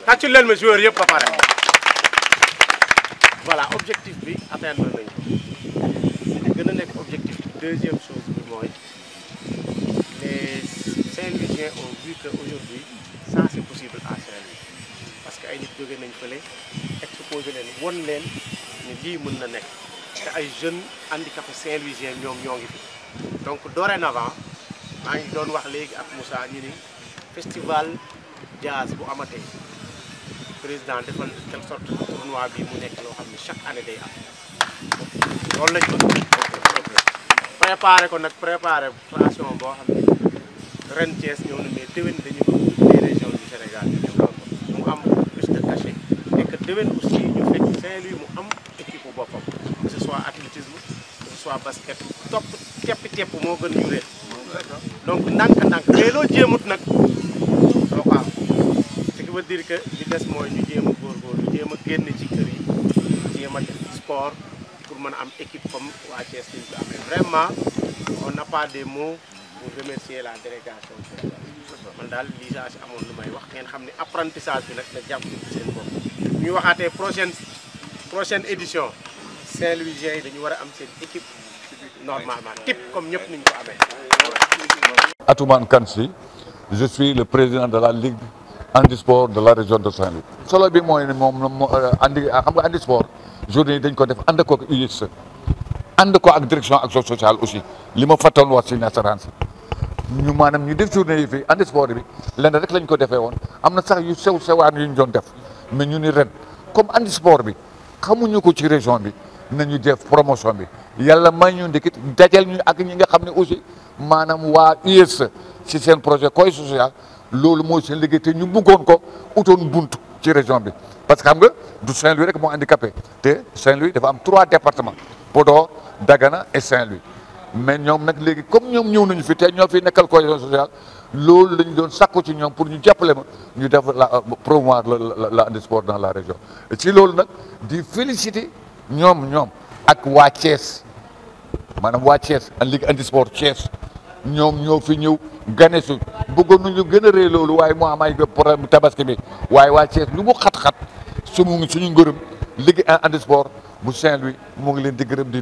tàccul leen ma joueur yëpp ba pare. voilà objectif bi atteindre nañ ko li gën a nekk objectif bi deuxième chose bi mooy les Saint-Louisiens ont vu que aujourd'hui ça c'est possible à Saint-Louis parce que ay nit jóge nañ fële exposé leen won leen ni lii mën na nekk te ay jeunes handicapés Saint-Louisiens ñoom ñoo ngi fi donc dorénavant maa ngi doon wax léegi ak Moussa ñu ni festival jazz bu amatee président defal de telle sorte tournoi bi mu nekk loo xam ne chaque année day am loolu lañ bëgg préparé ko nag préparation boo xam ne ren Thiès ñëw na mais déwén dañu bëgg les régions du Sénégal ñu ñëw mu am plus de cachet et que déwén aussi ñu fekk Saint-Louis mu am équipe bu boppam que ce soit athlétisme que ce soit basket topp tepp moo gën ñu réer donc ndànk-ndànk mais loo jéemut nag doo ko am ce qui veut dire que li des mooy ñu jéem a góorgóorlu jéem a génn ci kër yi jéem a def sport pour mën a am équipe comme waa Thiès liñ ko amee vraiment on n'a pas des mots pour remercier la délégation man daal lii saa si amoon lu may wax ngeen xam ne apprentissage bi nag nga jàpp ci seen bopp ñuy waxaatee prochaine édition Saint-Louisien yi dañu war a am seen équipe normalement type comme ñëpp niñ ko amee. Atoumane Kansi, je suis le président de la Ligue handisport de la région de Saint-Louis. solo bi mooy moom andi xam nga handisport journée yi dañ ko def ànd ko ak UIS ànd ko ak direction action sociale aussi li ma fàttoon wax si nasaraan si ñu maanaam ñu def journée yi fii handisport bi lenn rek lañ ko defee woon am na sax yu sewaan yu ñu doon def mais ñu ni ren comme handisport bi xamuñu ko ci région bi nañu def promotion bi yàlla may ñu ndikit dajal ñu ak ñi nga xam ne aussi maanaam waa UIS ci seen projet cohésion sociale loolu mooy seen liggéey te ñu bëggoon ko utoon buntu ci région bi parce que xam nga du Saint-Louis rek moo handicapé te Saint-Louis dafa am 3 départements Podor Dagana et Saint-Louis mais ñoom nag léegi comme ñoom ñëw nañu fi te ñoo fi nekkal cohésion sociale loolu la ñu doon sakku ci ñoom pour ñu jàppale ma ñu def la promouvoir la handisport dans la région ci loolu nag di féliciter ñoom ak waa Thiès maanaam waa Thiès ligue handisport Thiès ñoom ñoo fi ñëw gane su bëggoon nañu gën a rëy loolu waaye moo am ay problème tabaski bi waaye waa Thiès lu mu xat-xat suñu ngërëm ligue handisport bu Saint-Louis mu ngi leen di gërëm di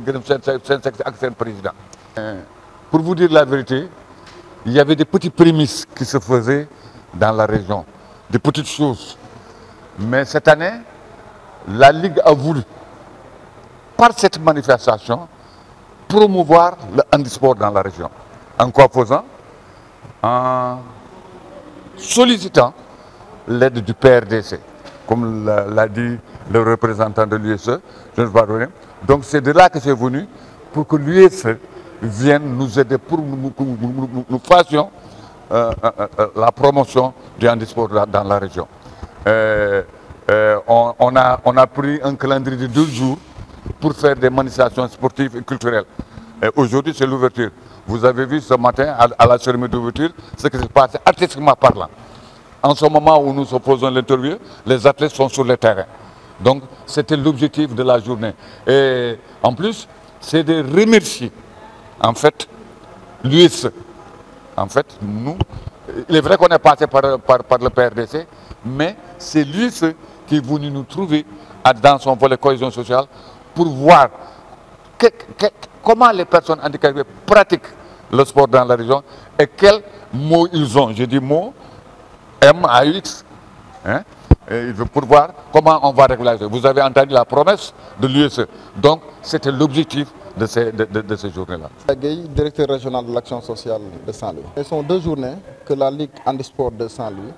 gërëm seen sexe ak seen président. Pour vous dire la vérité, il y avait des petites prémices qui se faisaient dans la région, des petites choses. Mais cette année, la Ligue a voulu, par cette manifestation, promouvoir le handisport dans la région. En quoi faisant? En sollicitant l'aide du PRDC, comme l'a dit le représentant de l'USE, je ne vais pas donner. Donc c'est de là que c'est venu pour que l'USE vienne nous aider pour que nous fassions la promotion du handisport dans la région. On a pris un calendrier de 2 jours pour faire des manifestations sportives et culturelles. Aujourd'hui, c'est l'ouverture. Vous avez vu ce matin à la cérémonie d'ouverture ce qui s'est passé artistiquement parlant. En ce moment où nous faisons l'interview, les athlètes sont sur le terrain. Donc, c'était l'objectif de la journée. Et en plus, c'est de remercier, en fait, l'UIS. En fait, nous, il est vrai qu'on est passé par le PRDC, mais c'est l'UIS qui est venu nous trouver dans son volet cohésion sociale pour voir comment les personnes handicapées pratiquent le sport dans la région et quels mots ils ont. Je dis mots, M-A-X, hein? Pour voir comment on va régulariser. Vous avez entendu la promesse de l'USE. Donc, c'était l'objectif de ces journées-là. Gueye, directeur régional de l'action sociale de Saint-Louis. Ce sont 2 journées que la Ligue handisport de Saint-Louis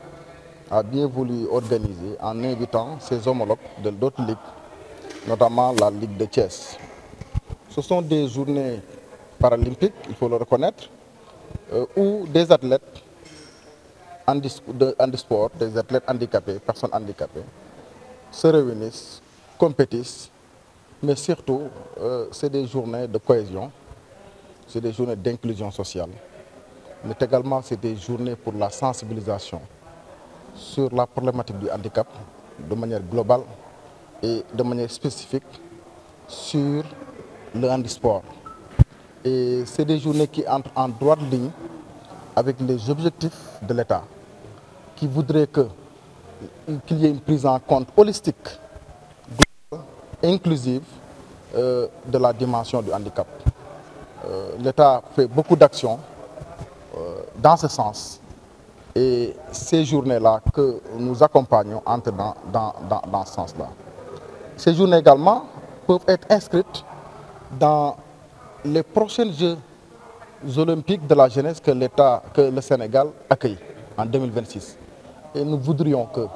a bien voulu organiser en invitant ses homologues de d'autres ligues, notamment la Ligue de Thiès. Ce sont des journées paralympiques, il faut le reconnaître, où des athlètes de handisport, des athlètes handicapés, personnes handicapées, se réunissent, compétissent, mais surtout, c'est des journées de cohésion, c'est des journées d'inclusion sociale, mais également c'est des journées pour la sensibilisation sur la problématique du handicap de manière globale et de manière spécifique sur le handisport. Et c'est des journées qui entrent en droite ligne avec les objectifs de l'État, qui voudrait que qu'il y ait une prise en compte holistique, inclusive de la dimension du handicap. L'État fait beaucoup d'actions dans ce sens et ces journées-là que nous accompagnons entrent dans ce sens-là. Ces journées également peuvent être inscrites dans les prochains Jeux olympiques de la jeunesse que le Sénégal accueille en 2026. Et nous voudrions que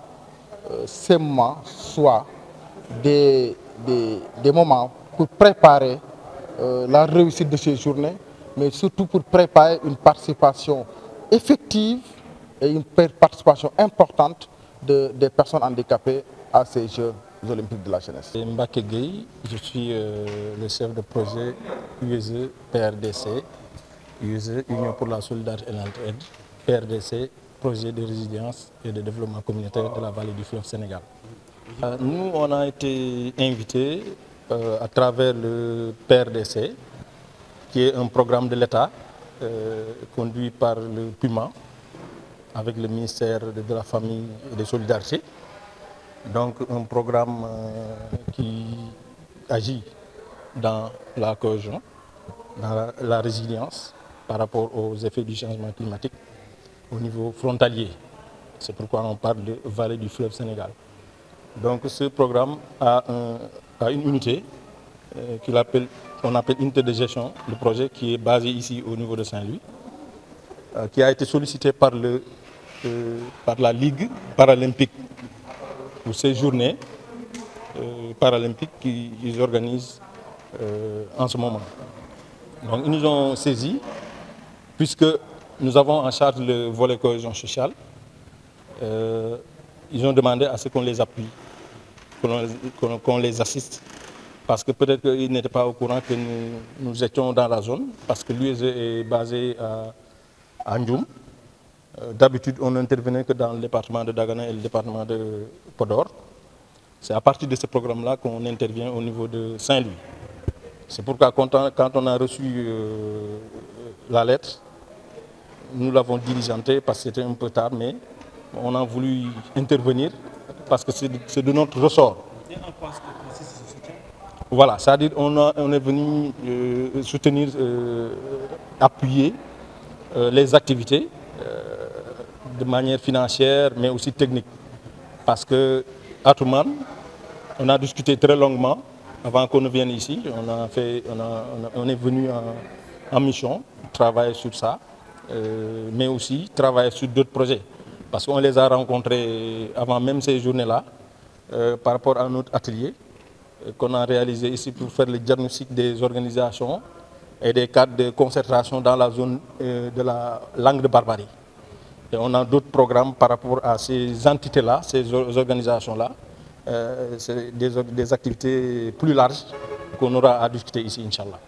ces moments soient des moments pour préparer la réussite de ces journées, mais surtout pour préparer une participation effective et une participation importante des personnes handicapées à ces Jeux olympiques de la jeunesse. Mbacké Gueye, je suis le chef de projet USE PRDC, USE Union pour la solidarité et l'entraide, PRDC, projet de résilience et de développement communautaire de la vallée du fleuve Sénégal. Nous, on a été invités à travers le PRDC, qui est un programme de l'État conduit par le PUMA, avec le ministère de la Famille et des Solidarités. Donc un programme qui agit dans la cohésion, dans la résilience par rapport aux effets du changement climatique au niveau frontalier. C'est pourquoi on parle de vallée du fleuve Sénégal. Donc ce programme a une unité qu'on appelle unité de gestion de projet qui est basée ici au niveau de Saint-Louis, qui a été sollicité par la Ligue paralympique pour ces journées paralympiques qu'ils organisent en ce moment. Donc ils nous ont saisis puisque nous avons en charge le volet cohésion sociale. Ils ont demandé à ce qu'on les appuie, qu'on les assiste, parce que peut-être qu'ils n'étaient pas au courant que nous étions dans la zone, parce que l'USE est basé à Ndioum. D'habitude, on n'intervenait que dans le département de Dagana et le département de Podor. C'est à partir de ce programme-là qu'on intervient au niveau de Saint-Louis. C'est pourquoi quand on a reçu la lettre, nous l'avons diligentée parce que c'était un peu tard, mais on a voulu intervenir parce que c'est de notre ressort. Et en quoi consiste ce soutien? Voilà, c'est-à-dire on est venu soutenir, appuyer les activités de manière financière, mais aussi technique. Parce que à Toumane, on a discuté très longuement avant qu'on ne vienne ici. On est venu en mission, travailler sur ça, mais aussi travailler sur d'autres projets. Parce qu'on les a rencontrés avant même ces journées-là, par rapport à notre atelier qu'on a réalisé ici pour faire le diagnostic des organisations et des cadres de concertation dans la zone de la langue de Barbarie. Et on a d'autres programmes par rapport à ces entités-là, ces organisations-là. C'est des activités plus larges qu'on aura à discuter ici, Inch'Allah.